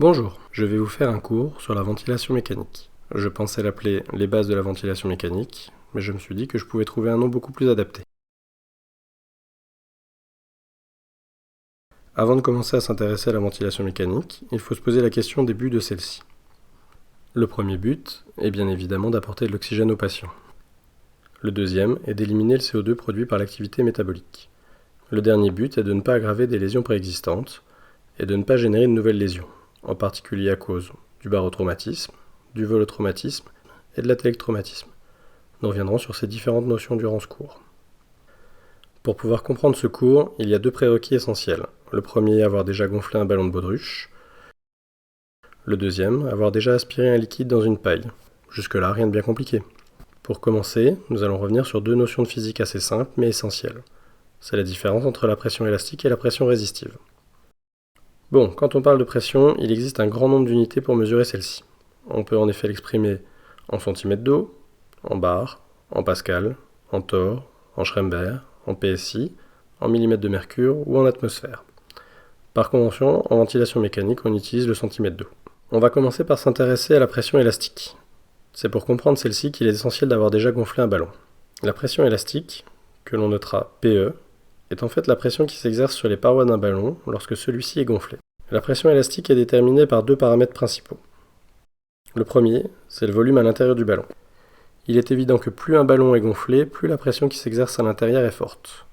Bonjour, je vais vous faire un cours sur la ventilation mécanique. Je pensais l'appeler les bases de la ventilation mécanique, mais je me suis dit que je pouvais trouver un nom beaucoup plus adapté. Avant de commencer à s'intéresser à la ventilation mécanique, il faut se poser la question des buts de celle-ci. Le premier but est bien évidemment d'apporter de l'oxygène aux patients. Le deuxième est d'éliminer le CO2 produit par l'activité métabolique. Le dernier but est de ne pas aggraver des lésions préexistantes et de ne pas générer de nouvelles lésions, en particulier à cause du barotraumatisme, du volotraumatisme et de l'atelectraumatisme. Nous reviendrons sur ces différentes notions durant ce cours. Pour pouvoir comprendre ce cours, il y a deux prérequis essentiels. Le premier, avoir déjà gonflé un ballon de baudruche. Le deuxième, avoir déjà aspiré un liquide dans une paille. Jusque-là, rien de bien compliqué. Pour commencer, nous allons revenir sur deux notions de physique assez simples mais essentielles. C'est la différence entre la pression élastique et la pression résistive. Bon, quand on parle de pression, il existe un grand nombre d'unités pour mesurer celle-ci. On peut en effet l'exprimer en centimètres d'eau, en bar, en pascal, en torr, en Schrember, en PSI, en millimètres de mercure ou en atmosphère. Par convention, en ventilation mécanique, on utilise le centimètre d'eau. On va commencer par s'intéresser à la pression élastique. C'est pour comprendre celle-ci qu'il est essentiel d'avoir déjà gonflé un ballon. La pression élastique, que l'on notera PE, est en fait la pression qui s'exerce sur les parois d'un ballon lorsque celui-ci est gonflé. La pression élastique est déterminée par deux paramètres principaux. Le premier, c'est le volume à l'intérieur du ballon. Il est évident que plus un ballon est gonflé, plus la pression qui s'exerce à l'intérieur est forte.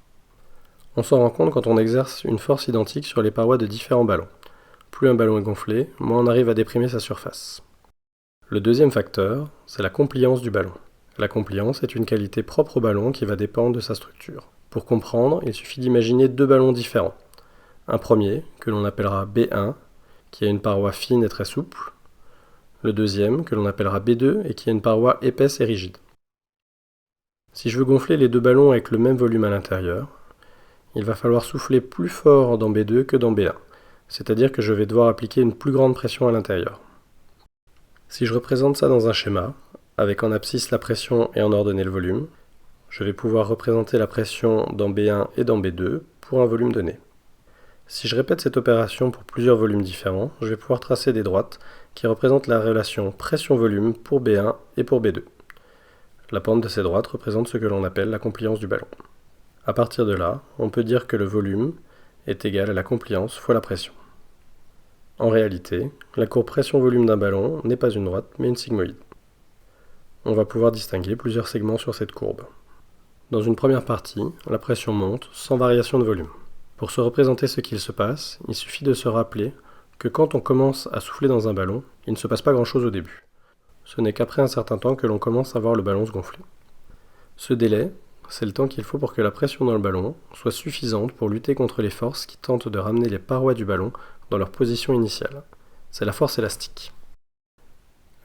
On s'en rend compte quand on exerce une force identique sur les parois de différents ballons. Plus un ballon est gonflé, moins on arrive à déprimer sa surface. Le deuxième facteur, c'est la compliance du ballon. La compliance est une qualité propre au ballon qui va dépendre de sa structure. Pour comprendre, il suffit d'imaginer deux ballons différents. Un premier, que l'on appellera B1, qui a une paroi fine et très souple. Le deuxième, que l'on appellera B2, et qui a une paroi épaisse et rigide. Si je veux gonfler les deux ballons avec le même volume à l'intérieur, il va falloir souffler plus fort dans B2 que dans B1, c'est-à-dire que je vais devoir appliquer une plus grande pression à l'intérieur. Si je représente ça dans un schéma, avec en abscisse la pression et en ordonnée le volume, je vais pouvoir représenter la pression dans B1 et dans B2 pour un volume donné. Si je répète cette opération pour plusieurs volumes différents, je vais pouvoir tracer des droites qui représentent la relation pression-volume pour B1 et pour B2. La pente de ces droites représente ce que l'on appelle la compliance du ballon. À partir de là, on peut dire que le volume est égal à la compliance fois la pression. En réalité, la courbe pression-volume d'un ballon n'est pas une droite, mais une sigmoïde. On va pouvoir distinguer plusieurs segments sur cette courbe. Dans une première partie, la pression monte sans variation de volume. Pour se représenter ce qu'il se passe, il suffit de se rappeler que quand on commence à souffler dans un ballon, il ne se passe pas grand-chose au début. Ce n'est qu'après un certain temps que l'on commence à voir le ballon se gonfler. Ce délai, c'est le temps qu'il faut pour que la pression dans le ballon soit suffisante pour lutter contre les forces qui tentent de ramener les parois du ballon dans leur position initiale. C'est la force élastique.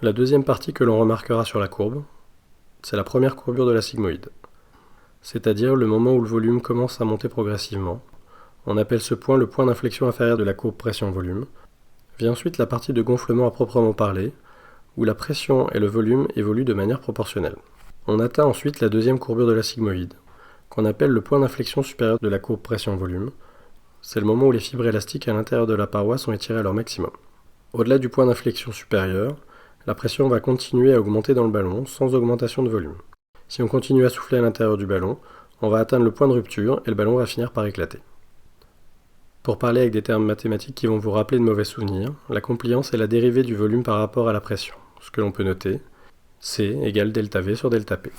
La deuxième partie que l'on remarquera sur la courbe, c'est la première courbure de la sigmoïde, c'est-à-dire le moment où le volume commence à monter progressivement. On appelle ce point le point d'inflexion inférieur de la courbe pression-volume. Vient ensuite la partie de gonflement à proprement parler, où la pression et le volume évoluent de manière proportionnelle. On atteint ensuite la deuxième courbure de la sigmoïde, qu'on appelle le point d'inflexion supérieur de la courbe pression-volume. C'est le moment où les fibres élastiques à l'intérieur de la paroi sont étirées à leur maximum. Au-delà du point d'inflexion supérieur, la pression va continuer à augmenter dans le ballon sans augmentation de volume. Si on continue à souffler à l'intérieur du ballon, on va atteindre le point de rupture et le ballon va finir par éclater. Pour parler avec des termes mathématiques qui vont vous rappeler de mauvais souvenirs, la compliance est la dérivée du volume par rapport à la pression. Ce que l'on peut noter, C égale delta V sur delta P.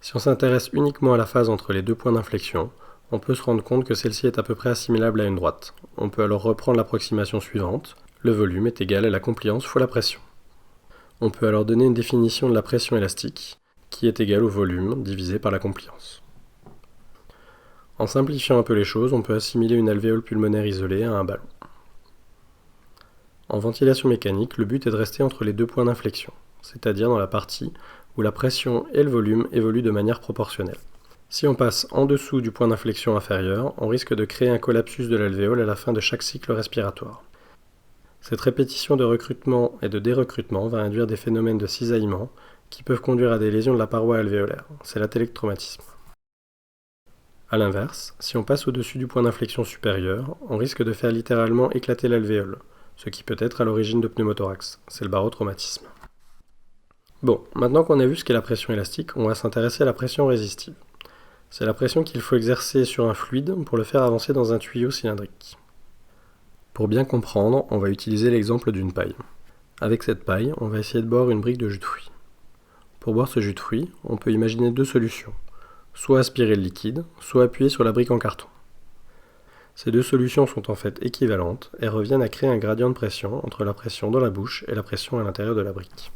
Si on s'intéresse uniquement à la phase entre les deux points d'inflexion, on peut se rendre compte que celle-ci est à peu près assimilable à une droite. On peut alors reprendre l'approximation suivante. Le volume est égal à la compliance fois la pression. On peut alors donner une définition de la pression élastique, qui est égale au volume divisé par la compliance. En simplifiant un peu les choses, on peut assimiler une alvéole pulmonaire isolée à un ballon. En ventilation mécanique, le but est de rester entre les deux points d'inflexion, c'est-à-dire dans la partie où la pression et le volume évoluent de manière proportionnelle. Si on passe en dessous du point d'inflexion inférieur, on risque de créer un collapsus de l'alvéole à la fin de chaque cycle respiratoire. Cette répétition de recrutement et de dérecrutement va induire des phénomènes de cisaillement qui peuvent conduire à des lésions de la paroi alvéolaire. C'est l'atelectraumatisme. A l'inverse, si on passe au-dessus du point d'inflexion supérieur, on risque de faire littéralement éclater l'alvéole, ce qui peut être à l'origine de pneumothorax, c'est le barotraumatisme. Bon, maintenant qu'on a vu ce qu'est la pression élastique, on va s'intéresser à la pression résistive. C'est la pression qu'il faut exercer sur un fluide pour le faire avancer dans un tuyau cylindrique. Pour bien comprendre, on va utiliser l'exemple d'une paille. Avec cette paille, on va essayer de boire une brique de jus de fruits. Pour boire ce jus de fruits, on peut imaginer deux solutions. Soit aspirer le liquide, soit appuyer sur la brique en carton. Ces deux solutions sont en fait équivalentes et reviennent à créer un gradient de pression entre la pression dans la bouche et la pression à l'intérieur de la brique.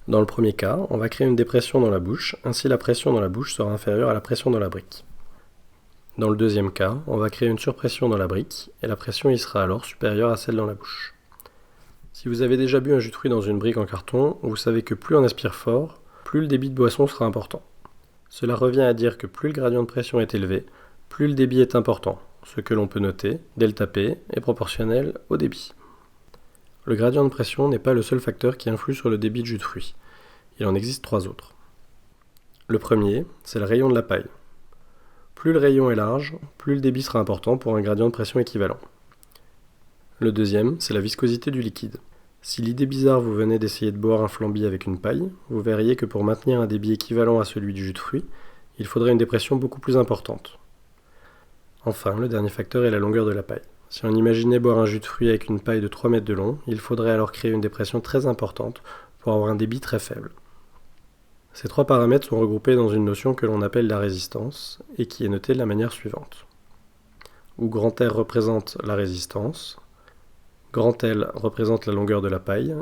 Dans le premier cas, on va créer une dépression dans la bouche, ainsi la pression dans la bouche sera inférieure à la pression dans la brique. Dans le deuxième cas, on va créer une surpression dans la brique, et la pression y sera alors supérieure à celle dans la bouche. Si vous avez déjà bu un jus de fruits dans une brique en carton, vous savez que plus on aspire fort, plus le débit de boisson sera important. Cela revient à dire que plus le gradient de pression est élevé, plus le débit est important. Ce que l'on peut noter, delta P est proportionnel au débit. Le gradient de pression n'est pas le seul facteur qui influe sur le débit de jus de fruits. Il en existe trois autres. Le premier, c'est le rayon de la paille. Plus le rayon est large, plus le débit sera important pour un gradient de pression équivalent. Le deuxième, c'est la viscosité du liquide. Si l'idée bizarre vous venait d'essayer de boire un flambi avec une paille, vous verriez que pour maintenir un débit équivalent à celui du jus de fruits, il faudrait une dépression beaucoup plus importante. Enfin, le dernier facteur est la longueur de la paille. Si on imaginait boire un jus de fruits avec une paille de 3 mètres de long, il faudrait alors créer une dépression très importante pour avoir un débit très faible. Ces trois paramètres sont regroupés dans une notion que l'on appelle la résistance et qui est notée de la manière suivante. Où grand R représente la résistance, grand L représente la longueur de la paille,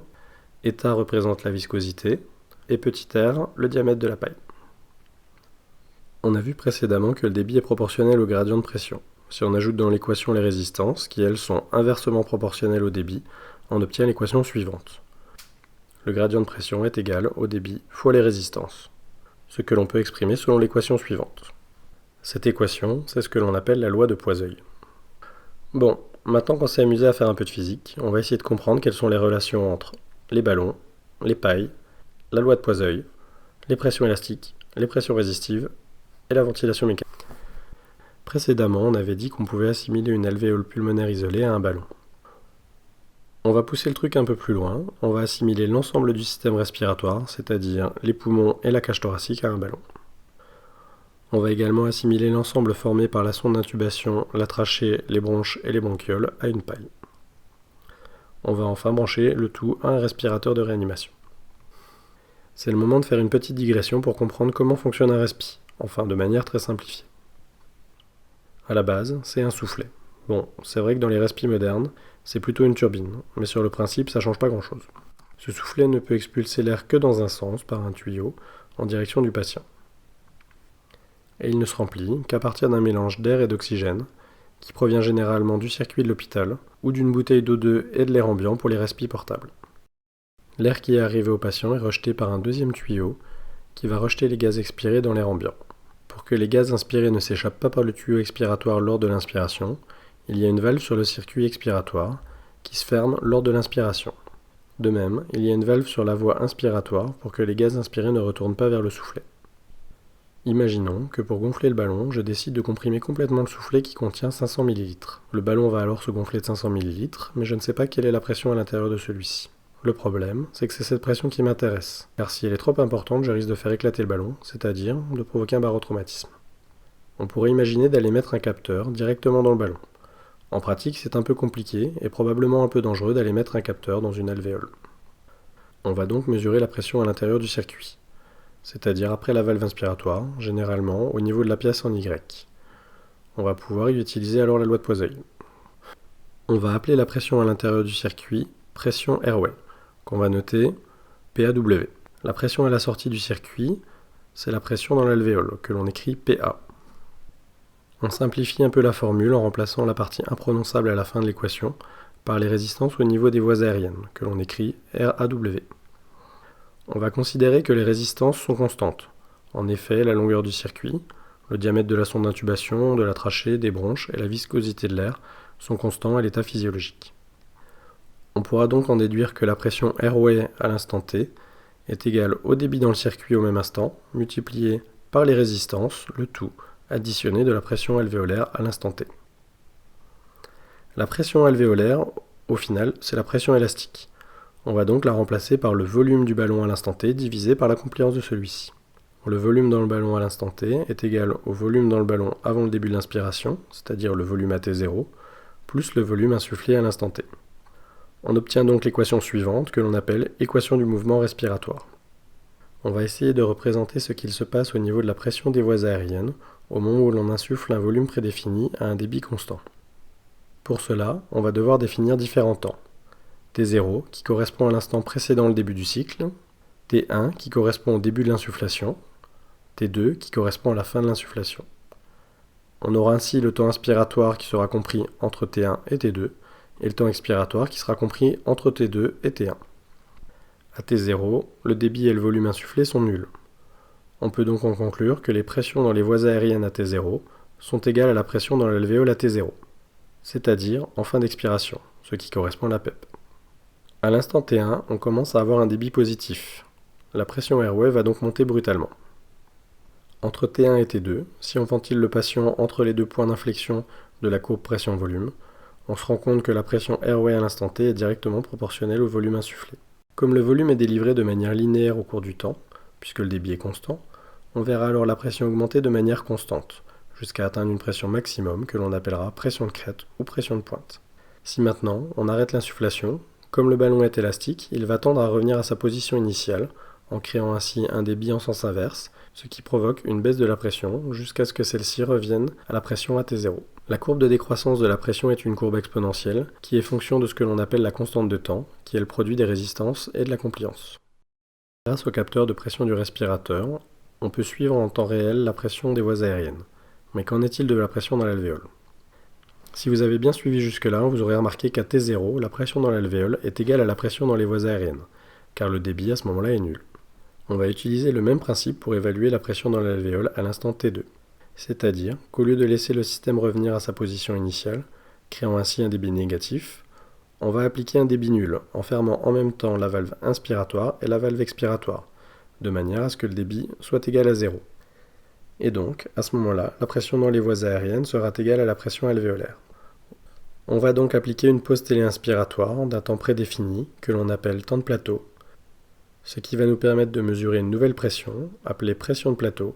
eta représente la viscosité et petit r le diamètre de la paille. On a vu précédemment que le débit est proportionnel au gradient de pression. Si on ajoute dans l'équation les résistances, qui elles sont inversement proportionnelles au débit, on obtient l'équation suivante. Le gradient de pression est égal au débit fois les résistances, ce que l'on peut exprimer selon l'équation suivante. Cette équation, c'est ce que l'on appelle la loi de Poiseuille. Bon, maintenant qu'on s'est amusé à faire un peu de physique, on va essayer de comprendre quelles sont les relations entre les ballons, les pailles, la loi de Poiseuille, les pressions élastiques, les pressions résistives et la ventilation mécanique. Précédemment, on avait dit qu'on pouvait assimiler une alvéole pulmonaire isolée à un ballon. On va pousser le truc un peu plus loin, on va assimiler l'ensemble du système respiratoire, c'est-à-dire les poumons et la cage thoracique à un ballon. On va également assimiler l'ensemble formé par la sonde d'intubation, la trachée, les bronches et les bronchioles à une paille. On va enfin brancher le tout à un respirateur de réanimation. C'est le moment de faire une petite digression pour comprendre comment fonctionne un respi, enfin de manière très simplifiée. À la base, c'est un soufflet. Bon, c'est vrai que dans les respis modernes, c'est plutôt une turbine, mais sur le principe, ça change pas grand-chose. Ce soufflet ne peut expulser l'air que dans un sens, par un tuyau, en direction du patient. Et il ne se remplit qu'à partir d'un mélange d'air et d'oxygène, qui provient généralement du circuit de l'hôpital, ou d'une bouteille d'O2 et de l'air ambiant pour les respis portables. L'air qui est arrivé au patient est rejeté par un deuxième tuyau, qui va rejeter les gaz expirés dans l'air ambiant. Pour que les gaz inspirés ne s'échappent pas par le tuyau expiratoire lors de l'inspiration, il y a une valve sur le circuit expiratoire qui se ferme lors de l'inspiration. De même, il y a une valve sur la voie inspiratoire pour que les gaz inspirés ne retournent pas vers le soufflet. Imaginons que pour gonfler le ballon, je décide de comprimer complètement le soufflet qui contient 500 ml. Le ballon va alors se gonfler de 500 ml, mais je ne sais pas quelle est la pression à l'intérieur de celui-ci. Le problème, c'est que c'est cette pression qui m'intéresse, car si elle est trop importante, je risque de faire éclater le ballon, c'est-à-dire de provoquer un barotraumatisme. On pourrait imaginer d'aller mettre un capteur directement dans le ballon. En pratique, c'est un peu compliqué et probablement un peu dangereux d'aller mettre un capteur dans une alvéole. On va donc mesurer la pression à l'intérieur du circuit, c'est-à-dire après la valve inspiratoire, généralement au niveau de la pièce en Y. On va pouvoir y utiliser alors la loi de Poiseuille. On va appeler la pression à l'intérieur du circuit pression airway, qu'on va noter PAW. La pression à la sortie du circuit, c'est la pression dans l'alvéole, que l'on écrit PA. On simplifie un peu la formule en remplaçant la partie imprononçable à la fin de l'équation par les résistances au niveau des voies aériennes, que l'on écrit RAW. On va considérer que les résistances sont constantes. En effet, la longueur du circuit, le diamètre de la sonde d'intubation, de la trachée, des bronches et la viscosité de l'air sont constants à l'état physiologique. On pourra donc en déduire que la pression airway à l'instant T est égale au débit dans le circuit au même instant, multiplié par les résistances, le tout additionné de la pression alvéolaire à l'instant T. La pression alvéolaire Au final, c'est la pression élastique. On va donc la remplacer par le volume du ballon à l'instant t divisé par la compliance de celui-ci. Le volume dans le ballon à l'instant t est égal au volume dans le ballon avant le début de l'inspiration, c'est-à-dire le volume à t0, plus le volume insufflé à l'instant t. On obtient donc l'équation suivante que l'on appelle équation du mouvement respiratoire. On va essayer de représenter ce qu'il se passe au niveau de la pression des voies aériennes au moment où l'on insuffle un volume prédéfini à un débit constant. Pour cela, on va devoir définir différents temps. T0 qui correspond à l'instant précédant le début du cycle, T1 qui correspond au début de l'insufflation, T2 qui correspond à la fin de l'insufflation. On aura ainsi le temps inspiratoire qui sera compris entre T1 et T2, et le temps expiratoire qui sera compris entre T2 et T1. À T0, le débit et le volume insufflé sont nuls. On peut donc en conclure que les pressions dans les voies aériennes à T0 sont égales à la pression dans l'alvéole à T0, c'est-à-dire en fin d'expiration, ce qui correspond à la PEP. À l'instant T1, on commence à avoir un débit positif. La pression airway va donc monter brutalement. Entre T1 et T2, si on ventile le patient entre les deux points d'inflexion de la courbe pression-volume, on se rend compte que la pression airway à l'instant T est directement proportionnelle au volume insufflé. Comme le volume est délivré de manière linéaire au cours du temps, puisque le débit est constant, on verra alors la pression augmenter de manière constante, jusqu'à atteindre une pression maximum que l'on appellera pression de crête ou pression de pointe. Si maintenant on arrête l'insufflation, comme le ballon est élastique, il va tendre à revenir à sa position initiale, en créant ainsi un débit en sens inverse, ce qui provoque une baisse de la pression jusqu'à ce que celle-ci revienne à la pression à T0. La courbe de décroissance de la pression est une courbe exponentielle qui est fonction de ce que l'on appelle la constante de temps, qui est le produit des résistances et de la compliance. Grâce au capteur de pression du respirateur, on peut suivre en temps réel la pression des voies aériennes. Mais qu'en est-il de la pression dans l'alvéole ? Si vous avez bien suivi jusque-là, vous aurez remarqué qu'à T0, la pression dans l'alvéole est égale à la pression dans les voies aériennes, car le débit à ce moment-là est nul. On va utiliser le même principe pour évaluer la pression dans l'alvéole à l'instant T2. C'est-à-dire qu'au lieu de laisser le système revenir à sa position initiale, créant ainsi un débit négatif, on va appliquer un débit nul en fermant en même temps la valve inspiratoire et la valve expiratoire, de manière à ce que le débit soit égal à 0. Et donc, à ce moment-là, la pression dans les voies aériennes sera égale à la pression alvéolaire. On va donc appliquer une pause téléinspiratoire d'un temps prédéfini, que l'on appelle temps de plateau, ce qui va nous permettre de mesurer une nouvelle pression, appelée pression de plateau,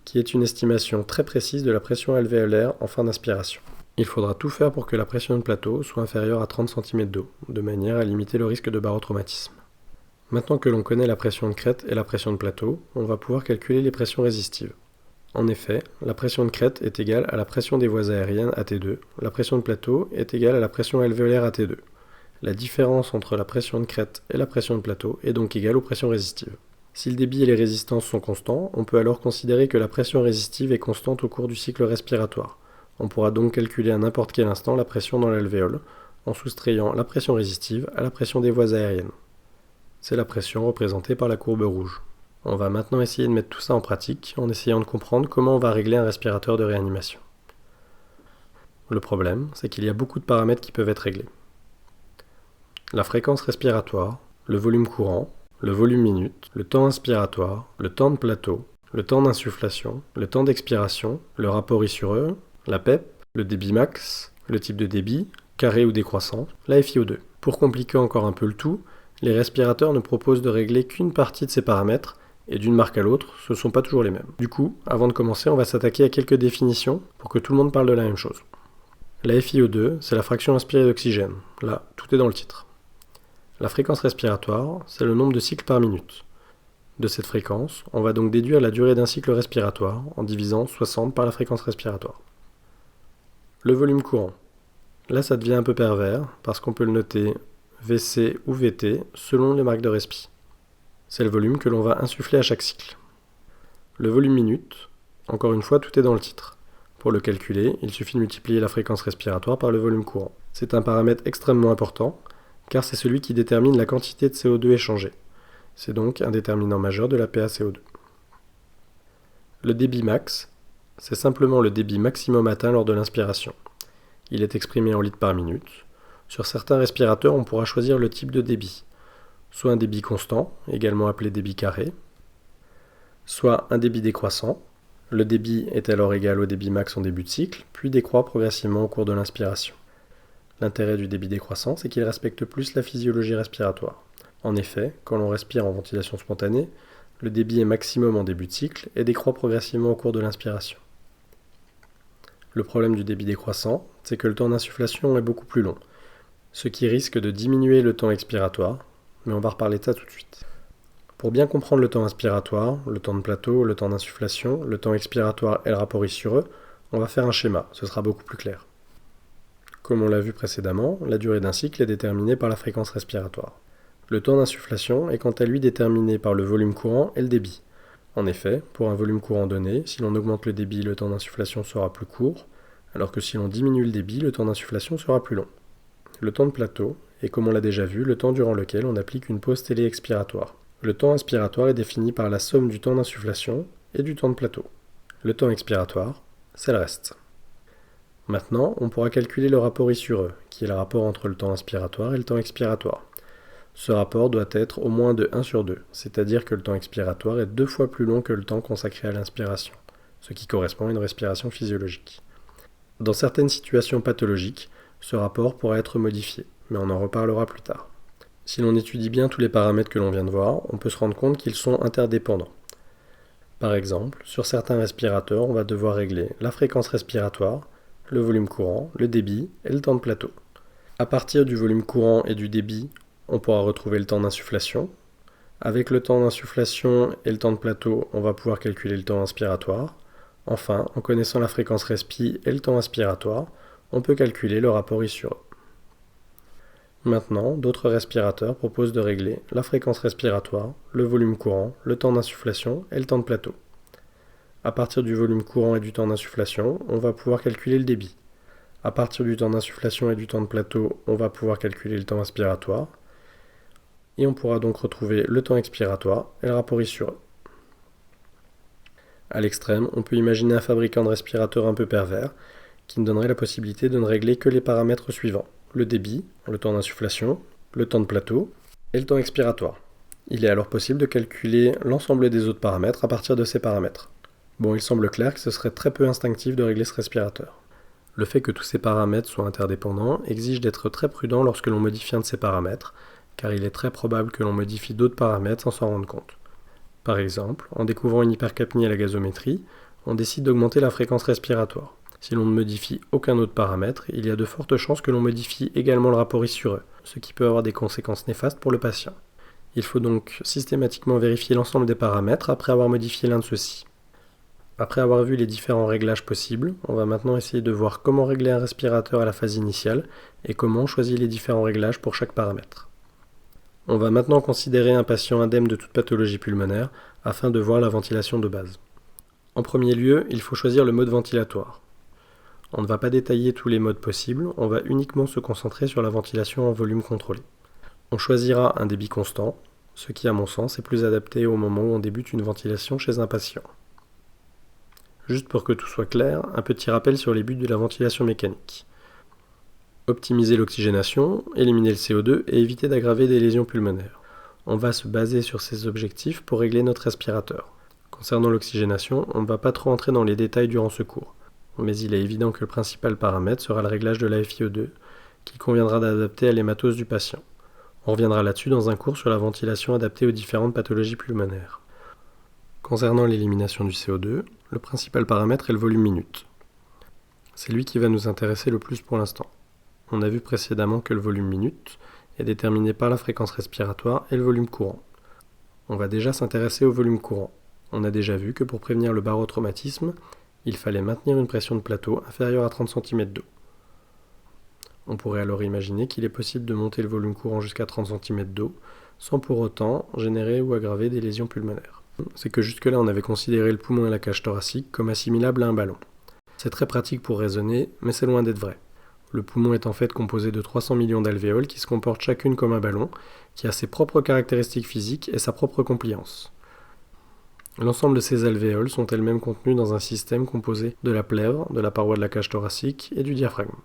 qui est une estimation très précise de la pression alvéolaire en fin d'inspiration. Il faudra tout faire pour que la pression de plateau soit inférieure à 30 cm d'eau, de manière à limiter le risque de barotraumatisme. Maintenant que l'on connaît la pression de crête et la pression de plateau, on va pouvoir calculer les pressions résistives. En effet, la pression de crête est égale à la pression des voies aériennes à T2, la pression de plateau est égale à la pression alvéolaire à T2. La différence entre la pression de crête et la pression de plateau est donc égale aux pressions résistives. Si le débit et les résistances sont constants, on peut alors considérer que la pression résistive est constante au cours du cycle respiratoire. On pourra donc calculer à n'importe quel instant la pression dans l'alvéole, en soustrayant la pression résistive à la pression des voies aériennes. C'est la pression représentée par la courbe rouge. On va maintenant essayer de mettre tout ça en pratique, en essayant de comprendre comment on va régler un respirateur de réanimation. Le problème, c'est qu'il y a beaucoup de paramètres qui peuvent être réglés. La fréquence respiratoire, le volume courant, le volume minute, le temps inspiratoire, le temps de plateau, le temps d'insufflation, le temps d'expiration, le rapport I sur E, la PEP, le débit max, le type de débit, carré ou décroissant, la FiO2. Pour compliquer encore un peu le tout, les respirateurs ne proposent de régler qu'une partie de ces paramètres, et d'une marque à l'autre, ce ne sont pas toujours les mêmes. Du coup, avant de commencer, on va s'attaquer à quelques définitions pour que tout le monde parle de la même chose. La FiO2, c'est la fraction inspirée d'oxygène. Là, tout est dans le titre. La fréquence respiratoire, c'est le nombre de cycles par minute. De cette fréquence, on va donc déduire la durée d'un cycle respiratoire en divisant 60 par la fréquence respiratoire. Le volume courant. Là, ça devient un peu pervers, parce qu'on peut le noter VC ou VT selon les marques de respi. C'est le volume que l'on va insuffler à chaque cycle. Le volume minute, encore une fois, tout est dans le titre. Pour le calculer, il suffit de multiplier la fréquence respiratoire par le volume courant. C'est un paramètre extrêmement important, car c'est celui qui détermine la quantité de CO2 échangée. C'est donc un déterminant majeur de la PaCO2. Le débit max, c'est simplement le débit maximum atteint lors de l'inspiration. Il est exprimé en litres par minute. Sur certains respirateurs, on pourra choisir le type de débit. Soit un débit constant, également appelé débit carré, soit un débit décroissant. Le débit est alors égal au débit max en début de cycle, puis décroît progressivement au cours de l'inspiration. L'intérêt du débit décroissant, c'est qu'il respecte plus la physiologie respiratoire. En effet, quand l'on respire en ventilation spontanée, le débit est maximum en début de cycle et décroît progressivement au cours de l'inspiration. Le problème du débit décroissant, c'est que le temps d'insufflation est beaucoup plus long, ce qui risque de diminuer le temps expiratoire, mais on va reparler de ça tout de suite. Pour bien comprendre le temps inspiratoire, le temps de plateau, le temps d'insufflation, le temps expiratoire et le rapport I sur E, on va faire un schéma, ce sera beaucoup plus clair. Comme on l'a vu précédemment, la durée d'un cycle est déterminée par la fréquence respiratoire. Le temps d'insufflation est quant à lui déterminé par le volume courant et le débit. En effet, pour un volume courant donné, si l'on augmente le débit, le temps d'insufflation sera plus court, alors que si l'on diminue le débit, le temps d'insufflation sera plus long. Le temps de plateau est, comme on l'a déjà vu, le temps durant lequel on applique une pause télé-expiratoire. Le temps inspiratoire est défini par la somme du temps d'insufflation et du temps de plateau. Le temps expiratoire, c'est le reste. Maintenant, on pourra calculer le rapport I sur E, qui est le rapport entre le temps inspiratoire et le temps expiratoire. Ce rapport doit être au moins de 1 sur 2, c'est-à-dire que le temps expiratoire est 2 fois plus long que le temps consacré à l'inspiration, ce qui correspond à une respiration physiologique. Dans certaines situations pathologiques, ce rapport pourra être modifié, mais on en reparlera plus tard. Si l'on étudie bien tous les paramètres que l'on vient de voir, on peut se rendre compte qu'ils sont interdépendants. Par exemple, sur certains respirateurs, on va devoir régler la fréquence respiratoire, le volume courant, le débit et le temps de plateau. À partir du volume courant et du débit, on pourra retrouver le temps d'insufflation. Avec le temps d'insufflation et le temps de plateau, on va pouvoir calculer le temps inspiratoire. Enfin, en connaissant la fréquence respi et le temps inspiratoire, on peut calculer le rapport I sur E. Maintenant, d'autres respirateurs proposent de régler la fréquence respiratoire, le volume courant, le temps d'insufflation et le temps de plateau. À partir du volume courant et du temps d'insufflation, on va pouvoir calculer le débit. À partir du temps d'insufflation et du temps de plateau, on va pouvoir calculer le temps inspiratoire. Et on pourra donc retrouver le temps expiratoire et le rapport I sur E. À l'extrême, on peut imaginer un fabricant de respirateurs un peu pervers, qui nous donnerait la possibilité de ne régler que les paramètres suivants: le débit, le temps d'insufflation, le temps de plateau et le temps expiratoire. Il est alors possible de calculer l'ensemble des autres paramètres à partir de ces paramètres. Bon, il semble clair que ce serait très peu instinctif de régler ce respirateur. Le fait que tous ces paramètres soient interdépendants exige d'être très prudent lorsque l'on modifie un de ces paramètres, car il est très probable que l'on modifie d'autres paramètres sans s'en rendre compte. Par exemple, en découvrant une hypercapnie à la gazométrie, on décide d'augmenter la fréquence respiratoire. Si l'on ne modifie aucun autre paramètre, il y a de fortes chances que l'on modifie également le rapport I sur E, ce qui peut avoir des conséquences néfastes pour le patient. Il faut donc systématiquement vérifier l'ensemble des paramètres après avoir modifié l'un de ceux-ci. Après avoir vu les différents réglages possibles, on va maintenant essayer de voir comment régler un respirateur à la phase initiale et comment choisir les différents réglages pour chaque paramètre. On va maintenant considérer un patient indemne de toute pathologie pulmonaire afin de voir la ventilation de base. En premier lieu, il faut choisir le mode ventilatoire. On ne va pas détailler tous les modes possibles, on va uniquement se concentrer sur la ventilation en volume contrôlé. On choisira un débit constant, ce qui à mon sens est plus adapté au moment où on débute une ventilation chez un patient. Juste pour que tout soit clair, un petit rappel sur les buts de la ventilation mécanique. Optimiser l'oxygénation, éliminer le CO2 et éviter d'aggraver des lésions pulmonaires. On va se baser sur ces objectifs pour régler notre respirateur. Concernant l'oxygénation, on ne va pas trop entrer dans les détails durant ce cours, mais il est évident que le principal paramètre sera le réglage de la FiO2, qu'il conviendra d'adapter à l'hématose du patient. On reviendra là-dessus dans un cours sur la ventilation adaptée aux différentes pathologies pulmonaires. Concernant l'élimination du CO2, le principal paramètre est le volume minute. C'est lui qui va nous intéresser le plus pour l'instant. On a vu précédemment que le volume minute est déterminé par la fréquence respiratoire et le volume courant. On va déjà s'intéresser au volume courant. On a déjà vu que pour prévenir le barotraumatisme, il fallait maintenir une pression de plateau inférieure à 30 cm d'eau. On pourrait alors imaginer qu'il est possible de monter le volume courant jusqu'à 30 cm d'eau sans pour autant générer ou aggraver des lésions pulmonaires. C'est que jusque-là on avait considéré le poumon et la cage thoracique comme assimilables à un ballon. C'est très pratique pour raisonner, mais c'est loin d'être vrai. Le poumon est en fait composé de 300 millions d'alvéoles qui se comportent chacune comme un ballon, qui a ses propres caractéristiques physiques et sa propre compliance. L'ensemble de ces alvéoles sont elles-mêmes contenues dans un système composé de la plèvre, de la paroi de la cage thoracique et du diaphragme.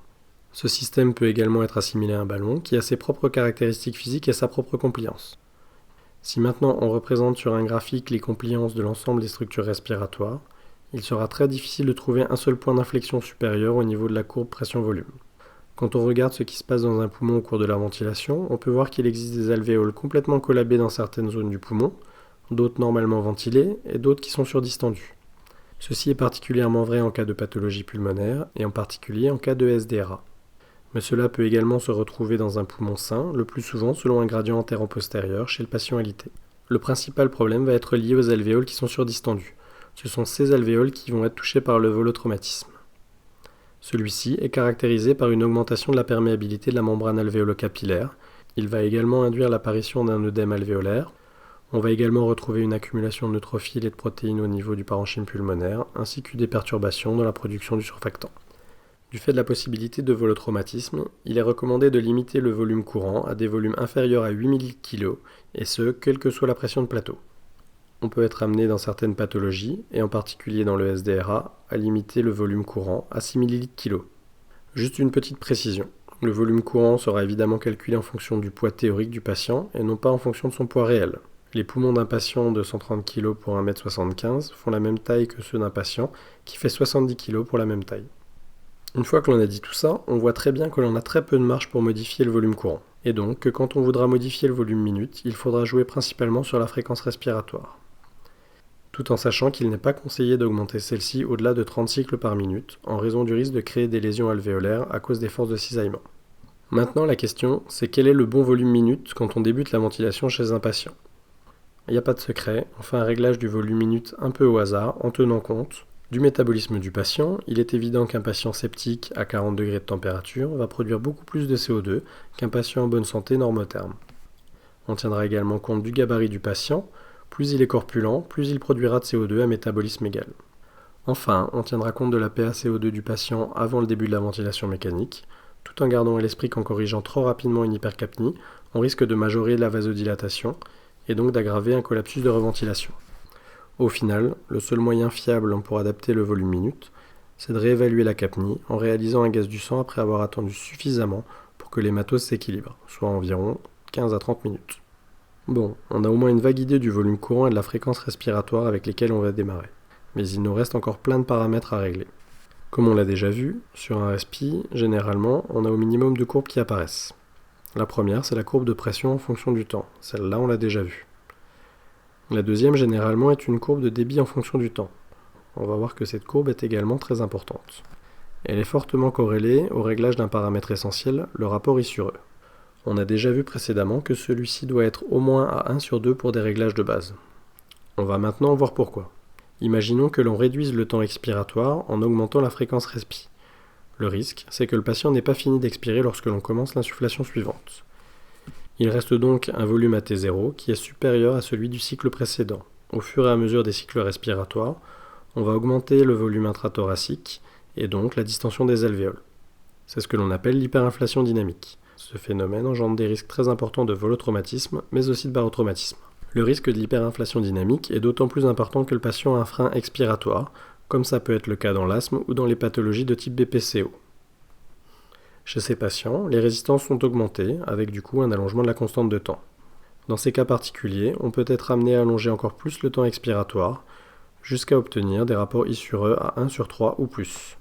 Ce système peut également être assimilé à un ballon qui a ses propres caractéristiques physiques et sa propre compliance. Si maintenant on représente sur un graphique les compliances de l'ensemble des structures respiratoires, il sera très difficile de trouver un seul point d'inflexion supérieur au niveau de la courbe pression-volume. Quand on regarde ce qui se passe dans un poumon au cours de la ventilation, on peut voir qu'il existe des alvéoles complètement collabées dans certaines zones du poumon, d'autres normalement ventilées et d'autres qui sont surdistendues. Ceci est particulièrement vrai en cas de pathologie pulmonaire et en particulier en cas de SDRA. Mais cela peut également se retrouver dans un poumon sain, le plus souvent selon un gradient antéro-postérieur chez le patient alité. Le principal problème va être lié aux alvéoles qui sont surdistendues. Ce sont ces alvéoles qui vont être touchées par le volotraumatisme. Celui-ci est caractérisé par une augmentation de la perméabilité de la membrane alvéolo-capillaire. Il va également induire l'apparition d'un œdème alvéolaire. On va également retrouver une accumulation de neutrophiles et de protéines au niveau du parenchyme pulmonaire, ainsi que des perturbations dans la production du surfactant. Du fait de la possibilité de volotraumatisme, il est recommandé de limiter le volume courant à des volumes inférieurs à 8 ml/kg, et ce, quelle que soit la pression de plateau. On peut être amené dans certaines pathologies, et en particulier dans le SDRA, à limiter le volume courant à 6 ml/kg. Juste une petite précision, le volume courant sera évidemment calculé en fonction du poids théorique du patient et non pas en fonction de son poids réel. Les poumons d'un patient de 130 kg pour 1,75 m font la même taille que ceux d'un patient qui fait 70 kg pour la même taille. Une fois que l'on a dit tout ça, on voit très bien que l'on a très peu de marge pour modifier le volume courant, et donc que quand on voudra modifier le volume minute, il faudra jouer principalement sur la fréquence respiratoire. Tout en sachant qu'il n'est pas conseillé d'augmenter celle-ci au-delà de 30 cycles par minute, en raison du risque de créer des lésions alvéolaires à cause des forces de cisaillement. Maintenant la question, c'est quel est le bon volume minute quand on débute la ventilation chez un patient. Il n'y a pas de secret, on fait un réglage du volume minute un peu au hasard, en tenant compte du métabolisme du patient. Il est évident qu'un patient septique à 40 degrés de température va produire beaucoup plus de CO2 qu'un patient en bonne santé normotherme. On tiendra également compte du gabarit du patient. Plus il est corpulent, plus il produira de CO2 à métabolisme égal. Enfin, on tiendra compte de la PaCO2 du patient avant le début de la ventilation mécanique, tout en gardant à l'esprit qu'en corrigeant trop rapidement une hypercapnie, on risque de majorer la vasodilatation et donc d'aggraver un collapsus de reventilation. Au final, le seul moyen fiable pour adapter le volume minute, c'est de réévaluer la capnie en réalisant un gaz du sang après avoir attendu suffisamment pour que l'hématose s'équilibre, soit environ 15 à 30 minutes. Bon, on a au moins une vague idée du volume courant et de la fréquence respiratoire avec lesquelles on va démarrer. Mais il nous reste encore plein de paramètres à régler. Comme on l'a déjà vu, sur un respi, généralement, on a au minimum deux courbes qui apparaissent. La première, c'est la courbe de pression en fonction du temps. Celle-là, on l'a déjà vue. La deuxième, généralement, est une courbe de débit en fonction du temps. On va voir que cette courbe est également très importante. Elle est fortement corrélée au réglage d'un paramètre essentiel, le rapport I sur E. On a déjà vu précédemment que celui-ci doit être au moins à 1 sur 2 pour des réglages de base. On va maintenant voir pourquoi. Imaginons que l'on réduise le temps expiratoire en augmentant la fréquence respi. Le risque, c'est que le patient n'ait pas fini d'expirer lorsque l'on commence l'insufflation suivante. Il reste donc un volume à T0 qui est supérieur à celui du cycle précédent. Au fur et à mesure des cycles respiratoires, on va augmenter le volume intrathoracique et donc la distension des alvéoles. C'est ce que l'on appelle l'hyperinflation dynamique. Ce phénomène engendre des risques très importants de volotraumatisme, mais aussi de barotraumatisme. Le risque de l'hyperinflation dynamique est d'autant plus important que le patient a un frein expiratoire, comme ça peut être le cas dans l'asthme ou dans les pathologies de type BPCO. Chez ces patients, les résistances sont augmentées, avec du coup un allongement de la constante de temps. Dans ces cas particuliers, on peut être amené à allonger encore plus le temps expiratoire, jusqu'à obtenir des rapports I sur E à 1 sur 3 ou plus.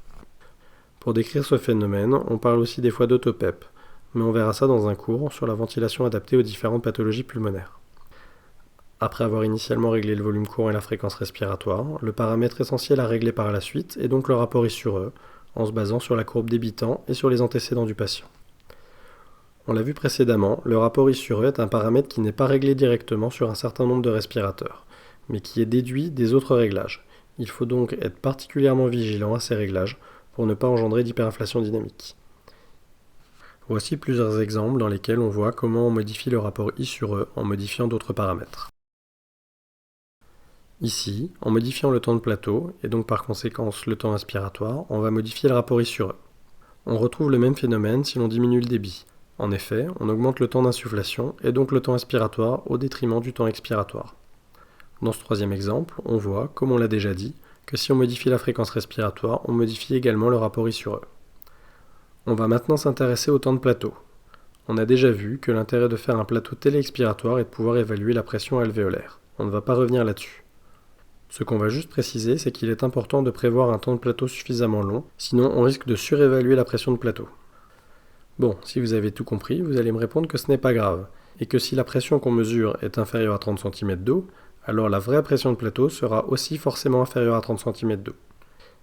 Pour décrire ce phénomène, on parle aussi des fois d'autopep, mais on verra ça dans un cours sur la ventilation adaptée aux différentes pathologies pulmonaires. Après avoir initialement réglé le volume courant et la fréquence respiratoire, le paramètre essentiel à régler par la suite est donc le rapport I sur E, en se basant sur la courbe débitant et sur les antécédents du patient. On l'a vu précédemment, le rapport I sur E est un paramètre qui n'est pas réglé directement sur un certain nombre de respirateurs, mais qui est déduit des autres réglages. Il faut donc être particulièrement vigilant à ces réglages pour ne pas engendrer d'hyperinflation dynamique. Voici plusieurs exemples dans lesquels on voit comment on modifie le rapport I sur E en modifiant d'autres paramètres. Ici, en modifiant le temps de plateau, et donc par conséquence le temps inspiratoire, on va modifier le rapport I sur E. On retrouve le même phénomène si l'on diminue le débit. En effet, on augmente le temps d'insufflation et donc le temps inspiratoire au détriment du temps expiratoire. Dans ce troisième exemple, on voit, comme on l'a déjà dit, que si on modifie la fréquence respiratoire, on modifie également le rapport I sur E. On va maintenant s'intéresser au temps de plateau. On a déjà vu que l'intérêt de faire un plateau téléexpiratoire est de pouvoir évaluer la pression alvéolaire. On ne va pas revenir là-dessus. Ce qu'on va juste préciser, c'est qu'il est important de prévoir un temps de plateau suffisamment long, sinon on risque de surévaluer la pression de plateau. Bon, si vous avez tout compris, vous allez me répondre que ce n'est pas grave, et que si la pression qu'on mesure est inférieure à 30 cm d'eau, alors la vraie pression de plateau sera aussi forcément inférieure à 30 cm d'eau.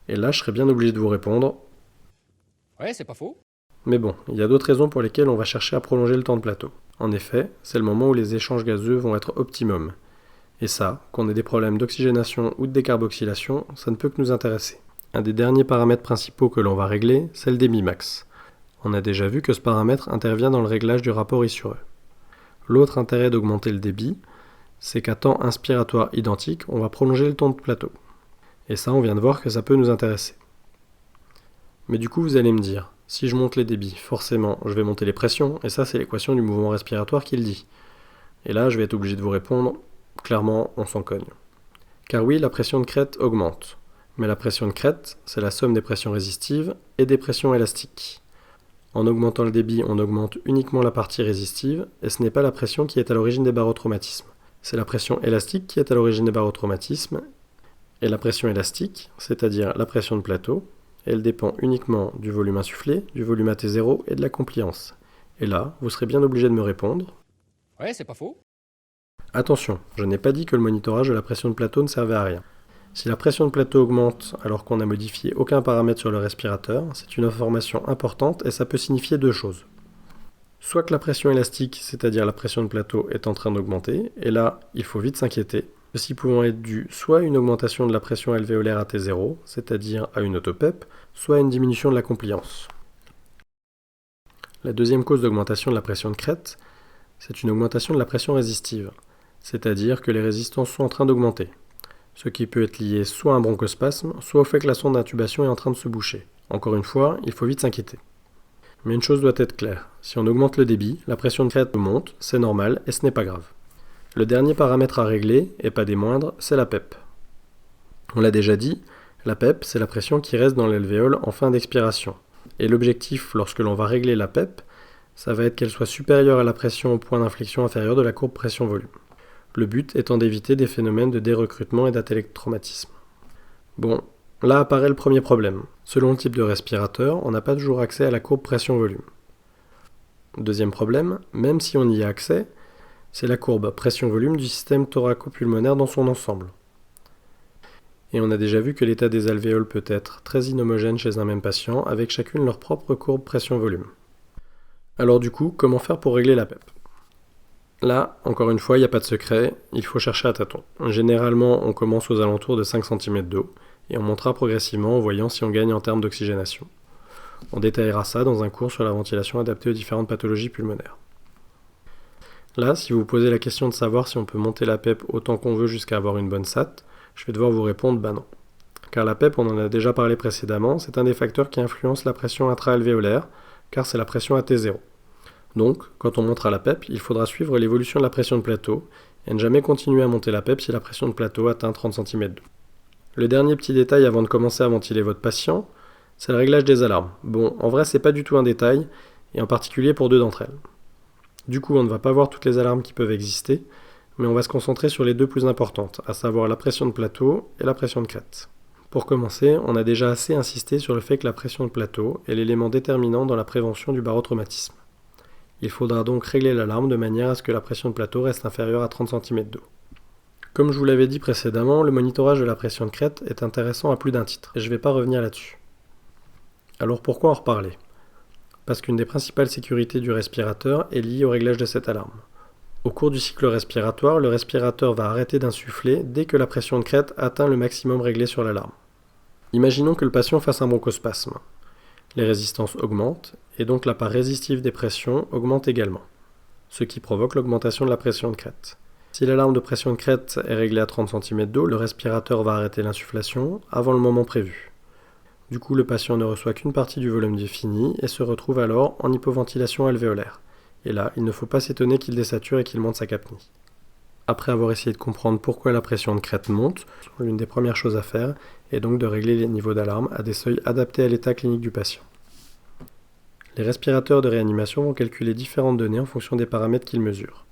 Et là, je serais bien obligé de vous répondre « Ouais, c'est pas faux. » Mais bon, il y a d'autres raisons pour lesquelles on va chercher à prolonger le temps de plateau. En effet, c'est le moment où les échanges gazeux vont être optimum. Et ça, qu'on ait des problèmes d'oxygénation ou de décarboxylation, ça ne peut que nous intéresser. Un des derniers paramètres principaux que l'on va régler, c'est le débit max. On a déjà vu que ce paramètre intervient dans le réglage du rapport I sur E. L'autre intérêt d'augmenter le débit, c'est qu'à temps inspiratoire identique, on va prolonger le temps de plateau. Et ça, on vient de voir que ça peut nous intéresser. Mais du coup, vous allez me dire, si je monte les débits, forcément, je vais monter les pressions, et ça, c'est l'équation du mouvement respiratoire qui le dit. Et là, je vais être obligé de vous répondre, clairement, on s'en cogne. Car oui, la pression de crête augmente. Mais la pression de crête, c'est la somme des pressions résistives et des pressions élastiques. En augmentant le débit, on augmente uniquement la partie résistive, et ce n'est pas la pression qui est à l'origine des barotraumatismes. C'est la pression élastique qui est à l'origine des barotraumatismes, et la pression élastique, c'est-à-dire la pression de plateau, elle dépend uniquement du volume insufflé, du volume AT0 et de la compliance. Et là, vous serez bien obligé de me répondre « Ouais, c'est pas faux. » Attention, je n'ai pas dit que le monitorage de la pression de plateau ne servait à rien. Si la pression de plateau augmente alors qu'on n'a modifié aucun paramètre sur le respirateur, c'est une information importante et ça peut signifier deux choses. Soit que la pression élastique, c'est-à-dire la pression de plateau, est en train d'augmenter, et là, il faut vite s'inquiéter. Ceci pouvant être dû soit à une augmentation de la pression alvéolaire à T0, c'est-à-dire à une autopep, soit à une diminution de la compliance. La deuxième cause d'augmentation de la pression de crête, c'est une augmentation de la pression résistive, c'est-à-dire que les résistances sont en train d'augmenter, ce qui peut être lié soit à un bronchospasme, soit au fait que la sonde d'intubation est en train de se boucher. Encore une fois, il faut vite s'inquiéter. Mais une chose doit être claire, si on augmente le débit, la pression de crête monte, c'est normal et ce n'est pas grave. Le dernier paramètre à régler, et pas des moindres, c'est la PEP. On l'a déjà dit, la PEP, c'est la pression qui reste dans l'alvéole en fin d'expiration. Et l'objectif, lorsque l'on va régler la PEP, ça va être qu'elle soit supérieure à la pression au point d'inflexion inférieur de la courbe pression-volume. Le but étant d'éviter des phénomènes de dérecrutement et d'atélectromatisme. Bon, là apparaît le premier problème. Selon le type de respirateur, on n'a pas toujours accès à la courbe pression-volume. Deuxième problème, même si on y a accès, c'est la courbe pression-volume du système thoraco-pulmonaire dans son ensemble. Et on a déjà vu que l'état des alvéoles peut être très inhomogène chez un même patient, avec chacune leur propre courbe pression-volume. Alors du coup, comment faire pour régler la PEP ? Là, encore une fois, il n'y a pas de secret, il faut chercher à tâtons. Généralement, on commence aux alentours de 5 cm d'eau, et on montera progressivement en voyant si on gagne en termes d'oxygénation. On détaillera ça dans un cours sur la ventilation adaptée aux différentes pathologies pulmonaires. Là, si vous vous posez la question de savoir si on peut monter la PEP autant qu'on veut jusqu'à avoir une bonne SAT, je vais devoir vous répondre non. Car la PEP, on en a déjà parlé précédemment, c'est un des facteurs qui influence la pression intra-alvéolaire, car c'est la pression à T0. Donc, quand on montera la PEP, il faudra suivre l'évolution de la pression de plateau, et ne jamais continuer à monter la PEP si la pression de plateau atteint 30 cm d'eau. Le dernier petit détail avant de commencer à ventiler votre patient, c'est le réglage des alarmes. Bon, en vrai, c'est pas du tout un détail, et en particulier pour deux d'entre elles. Du coup, on ne va pas voir toutes les alarmes qui peuvent exister, mais on va se concentrer sur les deux plus importantes, à savoir la pression de plateau et la pression de crête. Pour commencer, on a déjà assez insisté sur le fait que la pression de plateau est l'élément déterminant dans la prévention du barotraumatisme. Il faudra donc régler l'alarme de manière à ce que la pression de plateau reste inférieure à 30 cm d'eau. Comme je vous l'avais dit précédemment, le monitorage de la pression de crête est intéressant à plus d'un titre, et je ne vais pas revenir là-dessus. Alors pourquoi en reparler ? Parce qu'une des principales sécurités du respirateur est liée au réglage de cette alarme. Au cours du cycle respiratoire, le respirateur va arrêter d'insuffler dès que la pression de crête atteint le maximum réglé sur l'alarme. Imaginons que le patient fasse un bronchospasme. Les résistances augmentent, et donc la part résistive des pressions augmente également, ce qui provoque l'augmentation de la pression de crête. Si l'alarme de pression de crête est réglée à 30 cm d'eau, le respirateur va arrêter l'insufflation avant le moment prévu. Du coup, le patient ne reçoit qu'une partie du volume défini et se retrouve alors en hypoventilation alvéolaire. Et là, il ne faut pas s'étonner qu'il désature et qu'il monte sa capnie. Après avoir essayé de comprendre pourquoi la pression de crête monte, l'une des premières choses à faire est donc de régler les niveaux d'alarme à des seuils adaptés à l'état clinique du patient. Les respirateurs de réanimation vont calculer différentes données en fonction des paramètres qu'ils mesurent.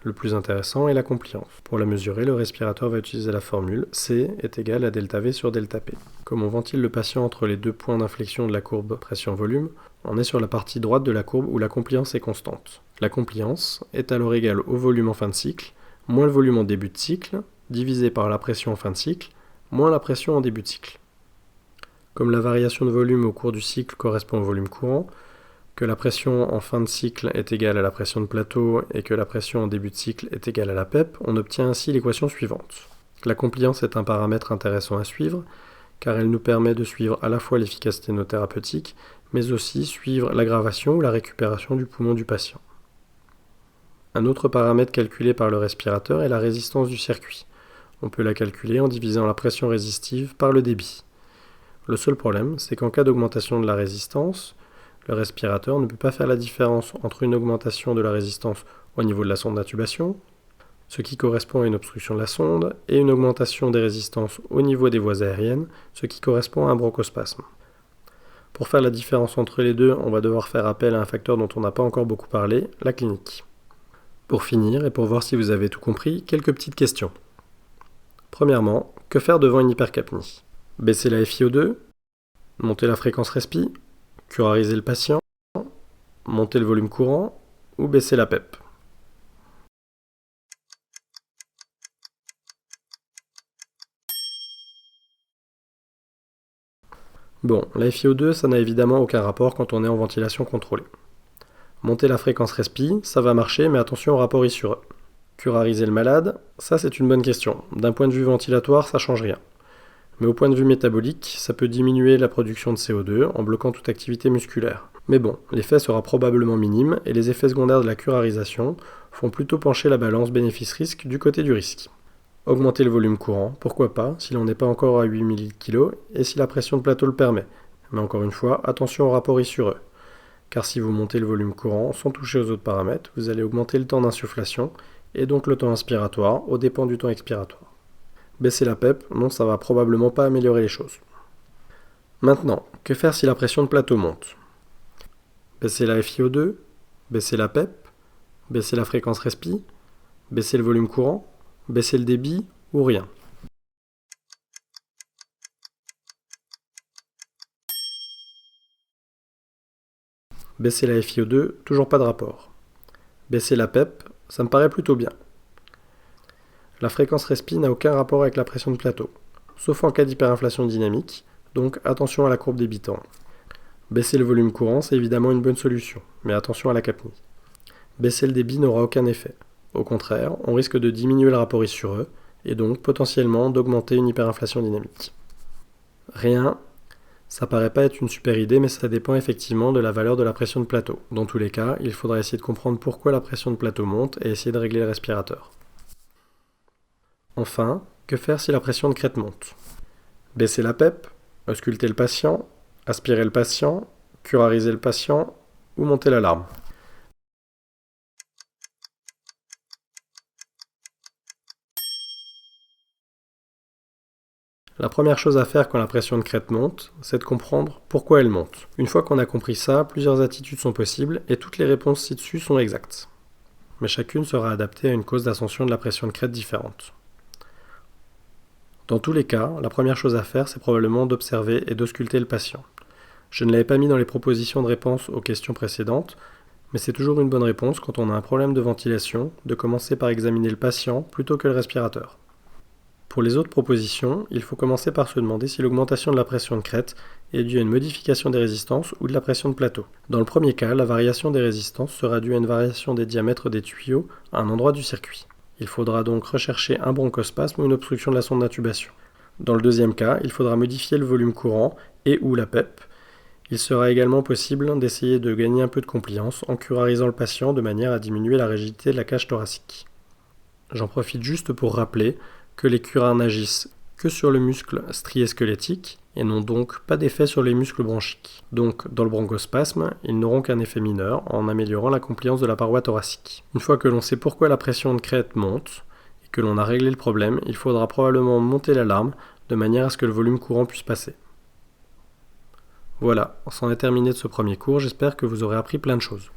Le plus intéressant est la compliance. Pour la mesurer, le respirateur va utiliser la formule C est égal à delta V sur delta P. Comme on ventile le patient entre les deux points d'inflexion de la courbe pression-volume, on est sur la partie droite de la courbe où la compliance est constante. La compliance est alors égale au volume en fin de cycle, moins le volume en début de cycle, divisé par la pression en fin de cycle, moins la pression en début de cycle. Comme la variation de volume au cours du cycle correspond au volume courant, que la pression en fin de cycle est égale à la pression de plateau et que la pression en début de cycle est égale à la PEP, on obtient ainsi l'équation suivante. La compliance est un paramètre intéressant à suivre, car elle nous permet de suivre à la fois l'efficacité de nos thérapeutiques, mais aussi suivre l'aggravation ou la récupération du poumon du patient. Un autre paramètre calculé par le respirateur est la résistance du circuit. On peut la calculer en divisant la pression résistive par le débit. Le seul problème, c'est qu'en cas d'augmentation de la résistance, le respirateur ne peut pas faire la différence entre une augmentation de la résistance au niveau de la sonde d'intubation, ce qui correspond à une obstruction de la sonde, et une augmentation des résistances au niveau des voies aériennes, ce qui correspond à un bronchospasme. Pour faire la différence entre les deux, on va devoir faire appel à un facteur dont on n'a pas encore beaucoup parlé, la clinique. Pour finir, et pour voir si vous avez tout compris, quelques petites questions. Premièrement, que faire devant une hypercapnie ? Baisser la FiO2, monter la fréquence respi, curariser le patient, monter le volume courant ou baisser la PEP. Bon, la FiO2, ça n'a évidemment aucun rapport quand on est en ventilation contrôlée. Monter la fréquence respi, ça va marcher, mais attention au rapport I sur E. Curariser le malade, ça c'est une bonne question. D'un point de vue ventilatoire, ça change rien. Mais au point de vue métabolique, ça peut diminuer la production de CO2 en bloquant toute activité musculaire. Mais bon, l'effet sera probablement minime et les effets secondaires de la curarisation font plutôt pencher la balance bénéfice-risque du côté du risque. Augmenter le volume courant, pourquoi pas, si l'on n'est pas encore à 8 ml/kg et si la pression de plateau le permet. Mais encore une fois, attention au rapport I sur E. Car si vous montez le volume courant sans toucher aux autres paramètres, vous allez augmenter le temps d'insufflation et donc le temps inspiratoire aux dépens du temps expiratoire. Baisser la PEP, non, ça va probablement pas améliorer les choses. Maintenant, que faire si la pression de plateau monte ? Baisser la FiO2, baisser la PEP, baisser la fréquence respi, baisser le volume courant, baisser le débit ou rien ? Baisser la FiO2, toujours pas de rapport. Baisser la PEP, ça me paraît plutôt bien. La fréquence respi n'a aucun rapport avec la pression de plateau, sauf en cas d'hyperinflation dynamique, donc attention à la courbe débitant. Baisser le volume courant, c'est évidemment une bonne solution, mais attention à la capnie. Baisser le débit n'aura aucun effet. Au contraire, on risque de diminuer le rapport I sur E, et donc potentiellement d'augmenter une hyperinflation dynamique. Rien, ça paraît pas être une super idée, mais ça dépend effectivement de la valeur de la pression de plateau. Dans tous les cas, il faudra essayer de comprendre pourquoi la pression de plateau monte et essayer de régler le respirateur. Enfin, que faire si la pression de crête monte ? Baisser la PEP, ausculter le patient, aspirer le patient, curariser le patient ou monter l'alarme. La première chose à faire quand la pression de crête monte, c'est de comprendre pourquoi elle monte. Une fois qu'on a compris ça, plusieurs attitudes sont possibles et toutes les réponses ci-dessus sont exactes. Mais chacune sera adaptée à une cause d'ascension de la pression de crête différente. Dans tous les cas, la première chose à faire, c'est probablement d'observer et d'ausculter le patient. Je ne l'avais pas mis dans les propositions de réponse aux questions précédentes, mais c'est toujours une bonne réponse quand on a un problème de ventilation, de commencer par examiner le patient plutôt que le respirateur. Pour les autres propositions, il faut commencer par se demander si l'augmentation de la pression de crête est due à une modification des résistances ou de la pression de plateau. Dans le premier cas, la variation des résistances sera due à une variation des diamètres des tuyaux à un endroit du circuit. Il faudra donc rechercher un bronchospasme ou une obstruction de la sonde d'intubation. Dans le deuxième cas, il faudra modifier le volume courant et ou la PEP. Il sera également possible d'essayer de gagner un peu de compliance en curarisant le patient de manière à diminuer la rigidité de la cage thoracique. J'en profite juste pour rappeler que les cures n'agissent que sur le muscle strié squelettique et n'ont donc pas d'effet sur les muscles bronchiques. Donc, dans le bronchospasme, ils n'auront qu'un effet mineur en améliorant la compliance de la paroi thoracique. Une fois que l'on sait pourquoi la pression de crête monte et que l'on a réglé le problème, il faudra probablement monter l'alarme de manière à ce que le volume courant puisse passer. Voilà, c'en est terminé de ce premier cours, j'espère que vous aurez appris plein de choses.